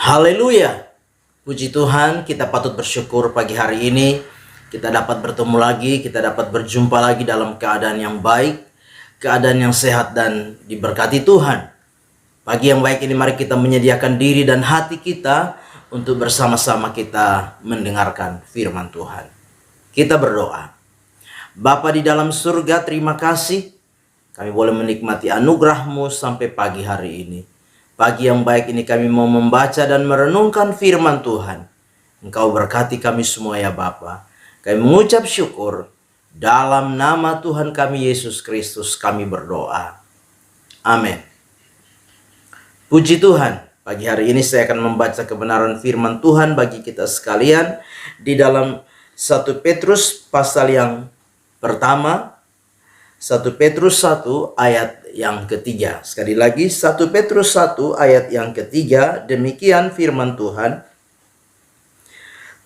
Haleluya. Puji Tuhan, kita patut bersyukur pagi hari ini. Kita dapat bertemu lagi, kita dapat berjumpa lagi dalam keadaan yang baik, keadaan yang sehat dan diberkati Tuhan. Pagi yang baik ini mari kita menyediakan diri dan hati kita untuk bersama-sama kita mendengarkan firman Tuhan. Kita berdoa. Bapa di dalam surga, terima kasih kami boleh menikmati anugerah-Mu sampai pagi hari ini. Pagi yang baik ini kami mau membaca dan merenungkan firman Tuhan. Engkau berkati kami semua ya Bapa. Kami mengucap syukur. Dalam nama Tuhan kami Yesus Kristus kami berdoa. Amin. Puji Tuhan. Pagi hari ini saya akan membaca kebenaran firman Tuhan bagi kita sekalian. Di dalam 1 Petrus pasal yang pertama. 1 Petrus 1 ayat yang ketiga. Sekali lagi 1 Petrus 1 ayat yang ketiga. Demikian firman Tuhan.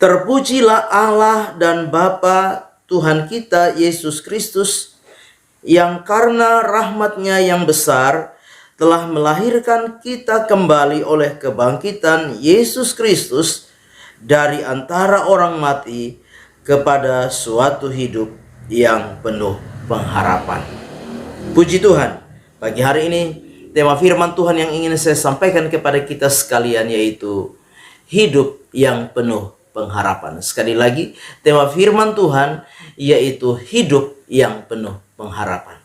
Terpujilah Allah dan Bapa Tuhan kita Yesus Kristus, yang karena rahmat-Nya yang besar telah melahirkan kita kembali oleh kebangkitan Yesus Kristus dari antara orang mati kepada suatu hidup yang penuh pengharapan. Puji Tuhan. Pagi hari ini tema firman Tuhan yang ingin saya sampaikan kepada kita sekalian yaitu hidup yang penuh pengharapan. Sekali lagi, tema firman Tuhan yaitu hidup yang penuh pengharapan.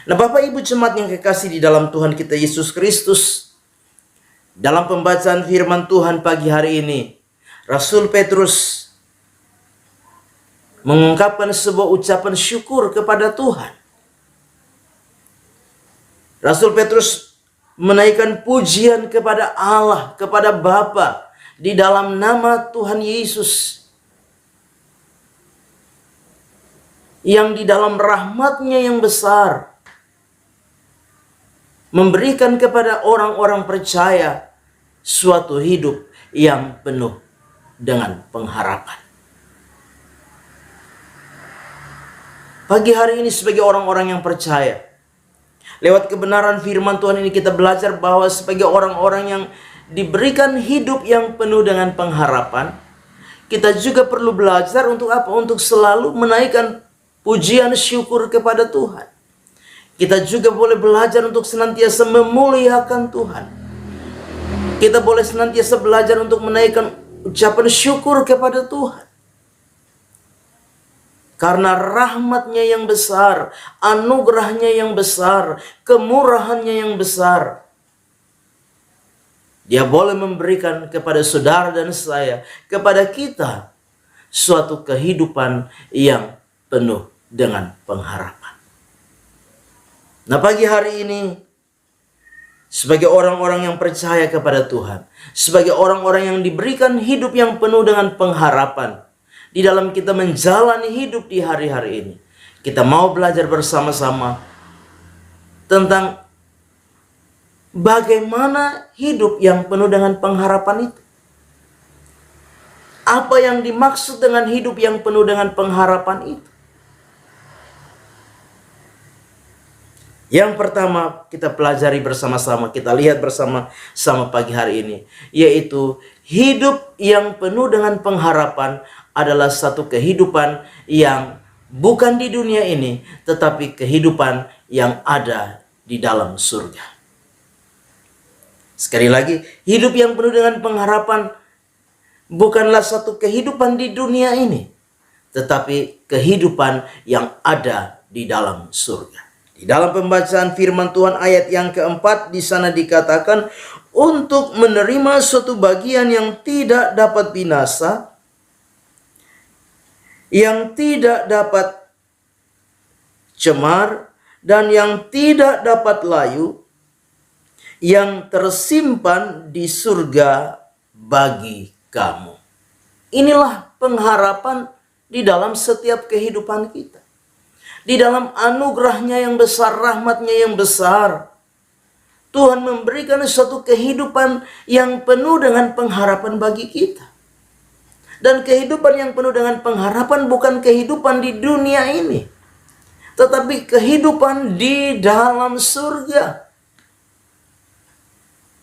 Nah, Bapak Ibu jemaat yang kekasih di dalam Tuhan kita Yesus Kristus, dalam pembacaan firman Tuhan pagi hari ini, Rasul Petrus mengungkapkan sebuah ucapan syukur kepada Tuhan. Rasul Petrus menaikkan pujian kepada Allah, kepada Bapa di dalam nama Tuhan Yesus, yang di dalam rahmat-Nya yang besar memberikan kepada orang-orang percaya suatu hidup yang penuh dengan pengharapan. Pagi hari ini sebagai orang-orang yang percaya, lewat kebenaran firman Tuhan ini kita belajar bahwa sebagai orang-orang yang diberikan hidup yang penuh dengan pengharapan, kita juga perlu belajar untuk apa? Untuk selalu menaikkan pujian syukur kepada Tuhan. Kita juga boleh belajar untuk senantiasa memuliakan Tuhan. Kita boleh senantiasa belajar untuk menaikkan ucapan syukur kepada Tuhan. Karena rahmat-Nya yang besar, anugerah-Nya yang besar, kemurahan-Nya yang besar, Dia boleh memberikan kepada saudara dan saya, kepada kita, suatu kehidupan yang penuh dengan pengharapan. Nah, pagi hari ini, sebagai orang-orang yang percaya kepada Tuhan, sebagai orang-orang yang diberikan hidup yang penuh dengan pengharapan, di dalam kita menjalani hidup di hari-hari ini, kita mau belajar bersama-sama tentang bagaimana hidup yang penuh dengan pengharapan itu. Apa yang dimaksud dengan hidup yang penuh dengan pengharapan itu? Yang pertama kita pelajari bersama-sama, kita lihat bersama-sama pagi hari ini, yaitu hidup yang penuh dengan pengharapan adalah satu kehidupan yang bukan di dunia ini, tetapi kehidupan yang ada di dalam surga. Sekali lagi, hidup yang penuh dengan pengharapan bukanlah satu kehidupan di dunia ini, tetapi kehidupan yang ada di dalam surga. Di dalam pembacaan firman Tuhan ayat yang keempat, di sana dikatakan untuk menerima suatu bagian yang tidak dapat binasa, yang tidak dapat cemar, dan yang tidak dapat layu, yang tersimpan di surga bagi kamu. Inilah pengharapan di dalam setiap kehidupan kita. Di dalam anugerah-Nya yang besar, rahmat-Nya yang besar, Tuhan memberikan suatu kehidupan yang penuh dengan pengharapan bagi kita. Dan kehidupan yang penuh dengan pengharapan bukan kehidupan di dunia ini, tetapi kehidupan di dalam surga.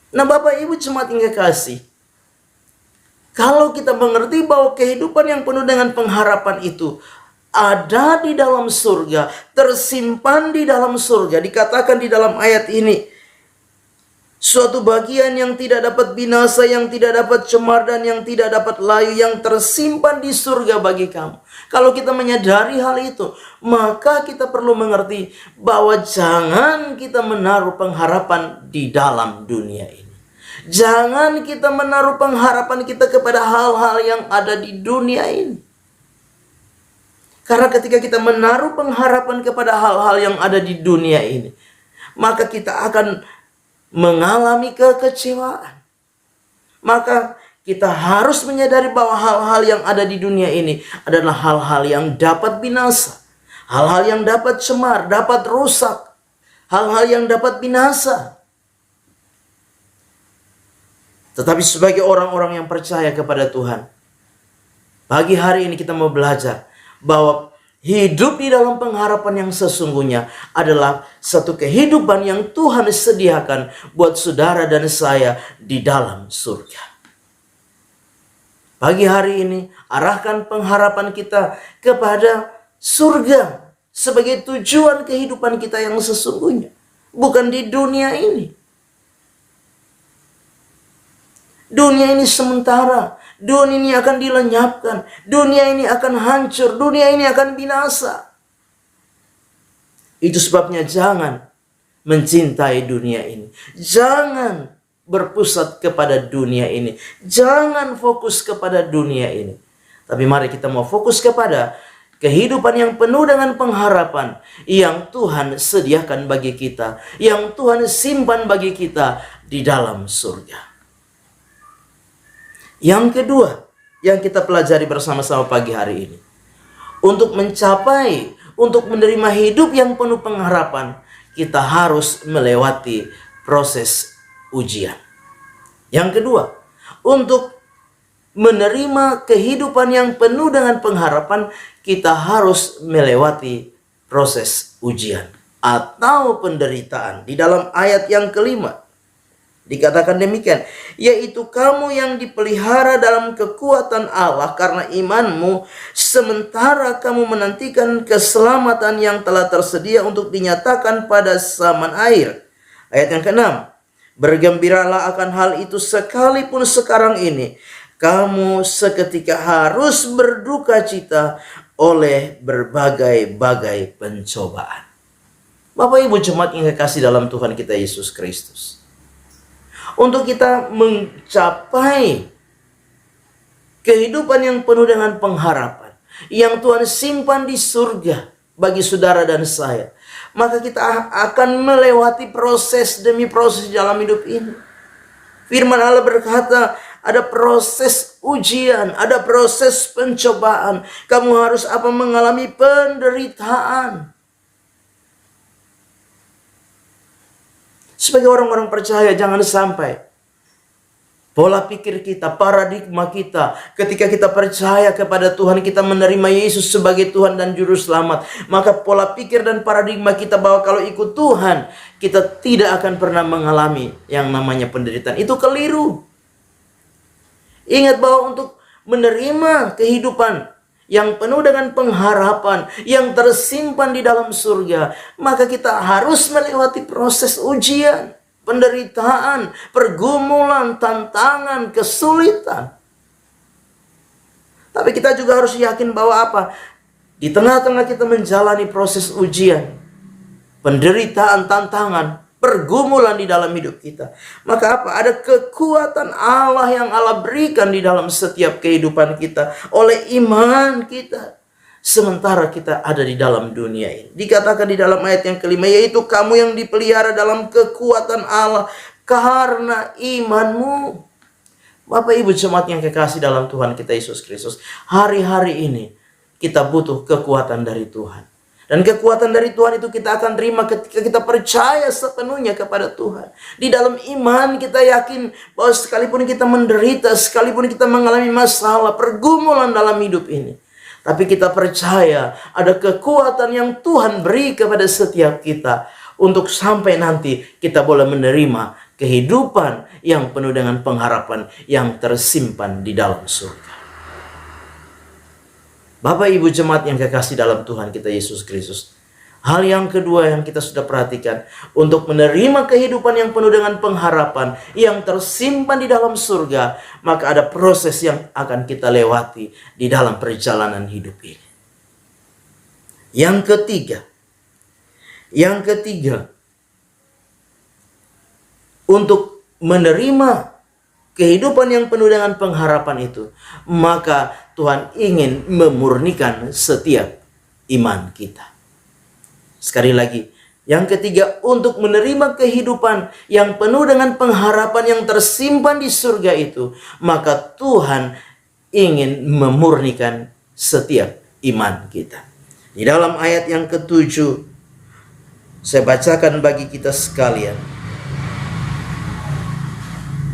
Nah, Bapak Ibu jemaat yang kekasih, Kalau kita mengerti bahwa kehidupan yang penuh dengan pengharapan itu ada di dalam surga, tersimpan di dalam surga, dikatakan di dalam ayat ini, suatu bagian yang tidak dapat binasa, yang tidak dapat cemar, dan yang tidak dapat layu, yang tersimpan di surga bagi kamu. Kalau kita menyadari hal itu, maka kita perlu mengerti bahwa jangan kita menaruh pengharapan di dalam dunia ini. Jangan kita menaruh pengharapan kita kepada hal-hal yang ada di dunia ini. Karena ketika kita menaruh pengharapan kepada hal-hal yang ada di dunia ini, maka kita akan mengalami kekecewaan. Maka kita harus menyadari bahwa hal-hal yang ada di dunia ini adalah hal-hal yang dapat binasa, hal-hal yang dapat cemar, dapat rusak, hal-hal yang dapat binasa. Tetapi sebagai orang-orang yang percaya kepada Tuhan, pagi hari ini kita mau belajar bahwa hidup di dalam pengharapan yang sesungguhnya adalah satu kehidupan yang Tuhan sediakan buat saudara dan saya di dalam surga. Pagi hari ini, arahkan pengharapan kita kepada surga sebagai tujuan kehidupan kita yang sesungguhnya, bukan di dunia ini. Dunia ini sementara, dunia ini akan dilenyapkan, dunia ini akan hancur, dunia ini akan binasa. Itu sebabnya jangan mencintai dunia ini. Jangan berpusat kepada dunia ini. Jangan fokus kepada dunia ini. Tapi mari kita mau fokus kepada kehidupan yang penuh dengan pengharapan yang Tuhan sediakan bagi kita, yang Tuhan simpan bagi kita di dalam surga. Yang kedua yang kita pelajari bersama-sama pagi hari ini, untuk menerima hidup yang penuh pengharapan, kita harus melewati proses ujian. Yang kedua, untuk menerima kehidupan yang penuh dengan pengharapan, kita harus melewati proses ujian atau penderitaan. Di dalam ayat yang kelima dikatakan demikian, yaitu kamu yang dipelihara dalam kekuatan Allah karena imanmu, sementara kamu menantikan keselamatan yang telah tersedia untuk dinyatakan pada zaman akhir. Ayat yang ke-6, bergembiralah akan hal itu sekalipun sekarang ini kamu seketika harus berduka cita oleh berbagai-bagai pencobaan. Bapak Ibu jemaat yang kekasih dalam Tuhan kita Yesus Kristus, untuk kita mencapai kehidupan yang penuh dengan pengharapan yang Tuhan simpan di surga bagi saudara dan saya, maka kita akan melewati proses demi proses dalam hidup ini. Firman Allah berkata, ada proses ujian, ada proses pencobaan. Kamu harus mengalami penderitaan. Sebagai orang-orang percaya, jangan sampai pola pikir kita, paradigma kita, ketika kita percaya kepada Tuhan, kita menerima Yesus sebagai Tuhan dan Juru Selamat, maka pola pikir dan paradigma kita bahwa kalau ikut Tuhan, kita tidak akan pernah mengalami yang namanya penderitaan. Itu keliru. Ingat bahwa untuk menerima kehidupan yang penuh dengan pengharapan, yang tersimpan di dalam surga, maka kita harus melewati proses ujian, penderitaan, pergumulan, tantangan, kesulitan. Tapi kita juga harus yakin bahwa di tengah-tengah kita menjalani proses ujian, penderitaan, tantangan, pergumulan di dalam hidup kita, maka ada kekuatan Allah yang Allah berikan di dalam setiap kehidupan kita oleh iman kita sementara kita ada di dalam dunia ini. Dikatakan di dalam ayat yang kelima, yaitu kamu yang dipelihara dalam kekuatan Allah karena imanmu. Bapak Ibu jemaat yang kekasih dalam Tuhan kita Yesus Kristus, hari-hari ini kita butuh kekuatan dari Tuhan. Dan kekuatan dari Tuhan itu kita akan terima ketika kita percaya sepenuhnya kepada Tuhan. Di dalam iman kita yakin bahwa sekalipun kita menderita, sekalipun kita mengalami masalah, pergumulan dalam hidup ini, tapi kita percaya ada kekuatan yang Tuhan beri kepada setiap kita untuk sampai nanti kita boleh menerima kehidupan yang penuh dengan pengharapan yang tersimpan di dalam surga. Bapak Ibu jemaat yang kekasih dalam Tuhan kita Yesus Kristus, hal yang kedua yang kita sudah perhatikan, untuk menerima kehidupan yang penuh dengan pengharapan yang tersimpan di dalam surga, maka ada proses yang akan kita lewati di dalam perjalanan hidup ini. Yang ketiga, untuk menerima kehidupan yang penuh dengan pengharapan itu, maka Tuhan ingin memurnikan setiap iman kita. Sekali lagi, yang ketiga, untuk menerima kehidupan yang penuh dengan pengharapan yang tersimpan di surga itu, maka Tuhan ingin memurnikan setiap iman kita. Di dalam ayat yang ke-7, saya bacakan bagi kita sekalian.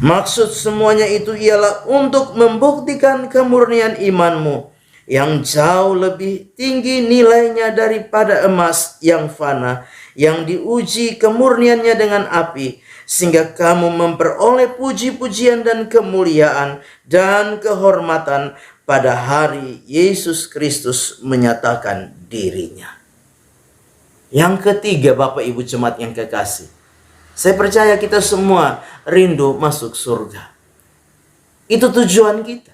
Maksud semuanya itu ialah untuk membuktikan kemurnian imanmu yang jauh lebih tinggi nilainya daripada emas yang fana, yang diuji kemurniannya dengan api, sehingga kamu memperoleh puji-pujian dan kemuliaan dan kehormatan pada hari Yesus Kristus menyatakan dirinya. Yang ketiga, Bapak Ibu jemaat yang kekasih, saya percaya kita semua rindu masuk surga. Itu tujuan kita.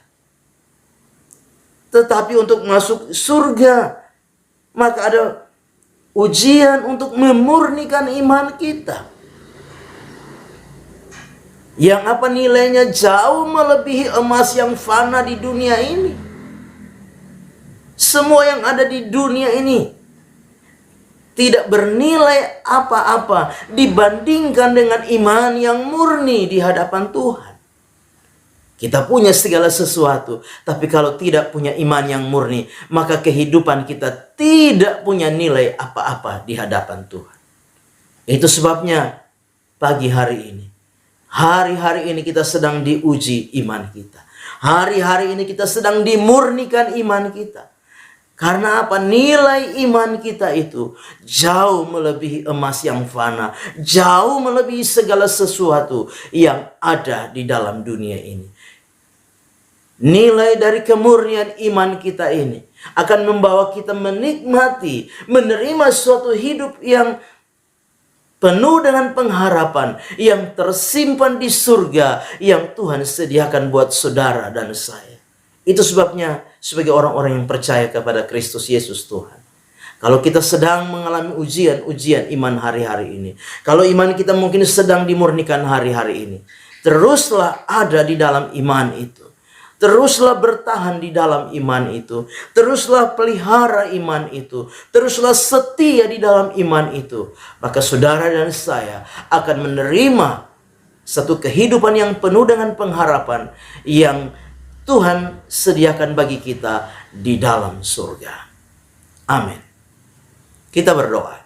Tetapi untuk masuk surga, maka ada ujian untuk memurnikan iman kita, yang apa nilainya jauh melebihi emas yang fana di dunia ini. Semua yang ada di dunia ini tidak bernilai apa-apa dibandingkan dengan iman yang murni di hadapan Tuhan. Kita punya segala sesuatu, tapi kalau tidak punya iman yang murni, maka kehidupan kita tidak punya nilai apa-apa di hadapan Tuhan. Itu sebabnya pagi hari ini, hari-hari ini kita sedang diuji iman kita. Hari-hari ini kita sedang dimurnikan iman kita. Karena apa? Nilai iman kita itu jauh melebihi emas yang fana, jauh melebihi segala sesuatu yang ada di dalam dunia ini. Nilai dari kemurnian iman kita ini akan membawa kita menikmati, menerima suatu hidup yang penuh dengan pengharapan, yang tersimpan di surga, yang Tuhan sediakan buat saudara dan saya. Itu sebabnya sebagai orang-orang yang percaya kepada Kristus Yesus Tuhan, kalau kita sedang mengalami ujian iman hari-hari ini, kalau iman kita mungkin sedang dimurnikan hari-hari ini, teruslah ada di dalam iman itu. Teruslah bertahan di dalam iman itu. Teruslah pelihara iman itu. Teruslah setia di dalam iman itu. Maka saudara dan saya akan menerima satu kehidupan yang penuh dengan pengharapan yang Tuhan sediakan bagi kita di dalam surga. Amin. Kita berdoa.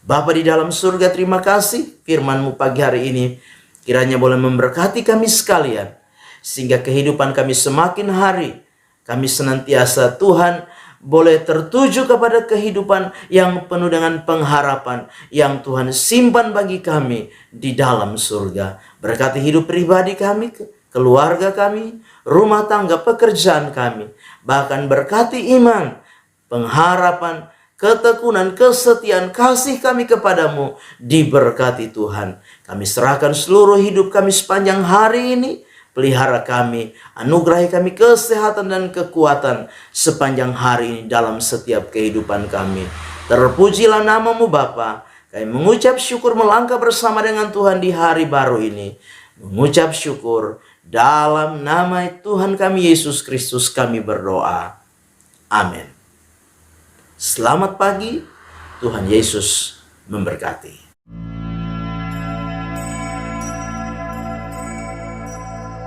Bapa di dalam surga, terima kasih firman-Mu pagi hari ini. Kiranya boleh memberkati kami sekalian, sehingga kehidupan kami semakin hari, kami senantiasa Tuhan boleh tertuju kepada kehidupan yang penuh dengan pengharapan yang Tuhan simpan bagi kami di dalam surga. Berkati hidup pribadi kami, keluarga kami, rumah tangga, pekerjaan kami. Bahkan berkati iman, pengharapan, ketekunan, kesetiaan, kasih kami kepadamu diberkati Tuhan. Kami serahkan seluruh hidup kami sepanjang hari ini. Pelihara kami, anugerahi kami kesehatan dan kekuatan sepanjang hari ini dalam setiap kehidupan kami. Terpujilah nama-Mu Bapa. Kami mengucap syukur melangkah bersama dengan Tuhan di hari baru ini. Mengucap syukur dalam nama Tuhan kami Yesus Kristus kami berdoa. Amin. Selamat pagi, Tuhan Yesus memberkati.